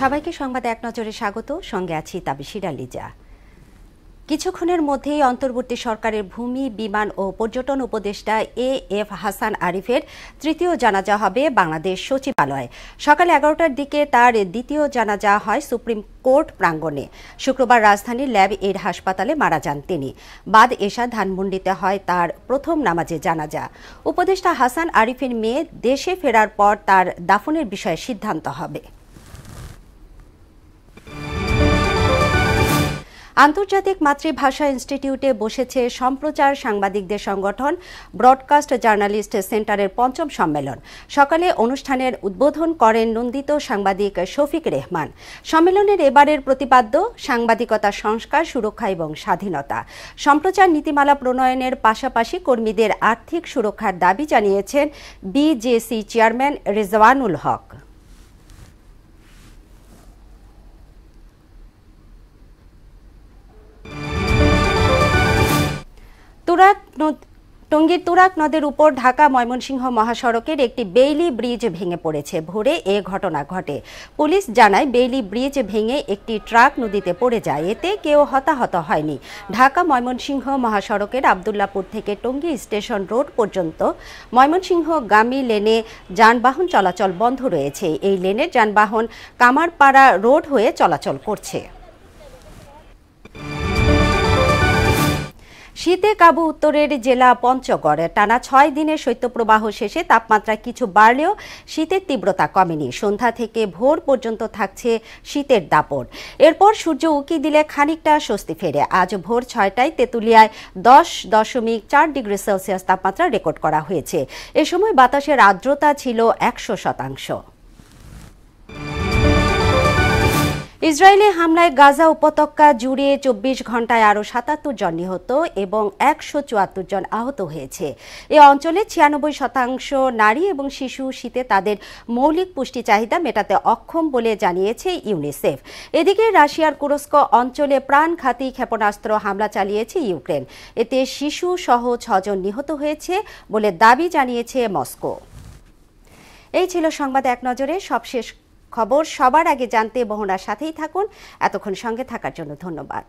সবাইকে সংবাদ এক নজরে স্বাগত। সঙ্গে আছি তাবিশিরা লিজা। কিছুক্ষণের মধ্যেই অন্তর্বর্তী সরকারের ভূমি, বিমান ও পর্যটন উপদেষ্টা এ.এফ. হাসান আরিফের তৃতীয় জানাজা হবে বাংলাদেশ সচিবালয়ে। সকাল 11টার দিকে তার দ্বিতীয় জানাজা হয় সুপ্রিম কোর্ট প্রাঙ্গণে। শুক্রবার রাজধানীর ল্যাব এইড হাসপাতালে মারা যান তিনি। বাদ এশা ধানমন্ডিতে হয় তার প্রথম নামাজে জানাজা। উপদেষ্টা হাসান আরিফের মেয়ে দেশে ফেরার পর তার দাফনের বিষয়ে সিদ্ধান্ত হবে। আন্তর্জাতিক মাতৃভাষা ইনস্টিটিউটে বসেছে সম্প্রচার সাংবাদিকদের সংগঠন ব্রডকাস্ট জার্নালিস্ট সেন্টারের ৫ম সম্মেলন। সকালে অনুষ্ঠানের উদ্বোধন করেন নন্দিত সাংবাদিক শফিক রেহমান। সম্মেলনের এবারের প্রতিপাদ্য সাংবাদিকতা সংস্কার, সুরক্ষা এবং স্বাধীনতা। সম্প্রচার নীতিমালা প্রণয়নের পাশাপাশি কর্মীদের আর্থিক সুরক্ষার দাবি জানিয়েছেন বিজেসি চেয়ারম্যান রেজওয়ানুল হক। টঙ্গীর তুরাগ নদের উপর ঢাকা ময়মনসিংহ মহাসড়কের একটি বেইলি ব্রিজ ভেঙে পড়েছে। ভোরে এ ঘটনা ঘটে। পুলিশ জানায় বেইলি ব্রিজ ভেঙে একটি ট্রাক নদীতে পড়ে যায়। এতে কেউ হতাহত হয়নি। ঢাকা ময়মনসিংহ মহাসড়কের আবদুল্লাপুর থেকে টঙ্গী স্টেশন রোড পর্যন্ত ময়মনসিংহগামী লেনে যানবাহন চলাচল বন্ধ রয়েছে। এই লেনের যানবাহন কামারপাড়া রোড হয়ে চলাচল করছে। শীতে কাবু উত্তরের জেলা পঞ্চগড়। টানা ৬ দিনের শৈত্যপ্রবাহ শেষে তাপমাত্রা কিছু বাড়লেও শীতের তীব্রতা কমেনি। সন্ধ্যা থেকে ভোর পর্যন্ত থাকছে শীতের দাপট। এরপর সূর্য উঁকি দিলে খানিকটা স্বস্তি ফেরে। আজ ভোর ৬টায় তেঁতুলিয়ায় 10.৪ ডিগ্রি সেলসিয়াস তাপমাত্রা রেকর্ড করা হয়েছে। এ সময় বাতাসের আর্দ্রতা ছিল ১০০%। ইসরায়েলি হামলায় গাজা উপত্যকা জুড়ে ২৪ ঘণ্টায় আরও ৭৭ জন নিহত এবং ১৭৪ জন আহত হয়েছে। এ অঞ্চলে ৯৬% নারী এবং শিশু শীতে তাদের মৌলিক পুষ্টি চাহিদা মেটাতে অক্ষম বলে জানিয়েছে ইউনিসেফ। এদিকে রাশিয়ার কুরস্ক অঞ্চলে প্রাণঘাতী ক্ষেপণাস্ত্র হামলা চালিয়েছে ইউক্রেন। এতে শিশু সহ ৬ জন নিহত হয়েছে বলে দাবি জানিয়েছে মস্কো। এই ছিল সংবাদ এক নজরে সবশেষ খবর। সবার আগে জানতে বহনার সাথেই থাকুন। এতক্ষণ সঙ্গে থাকার জন্য ধন্যবাদ।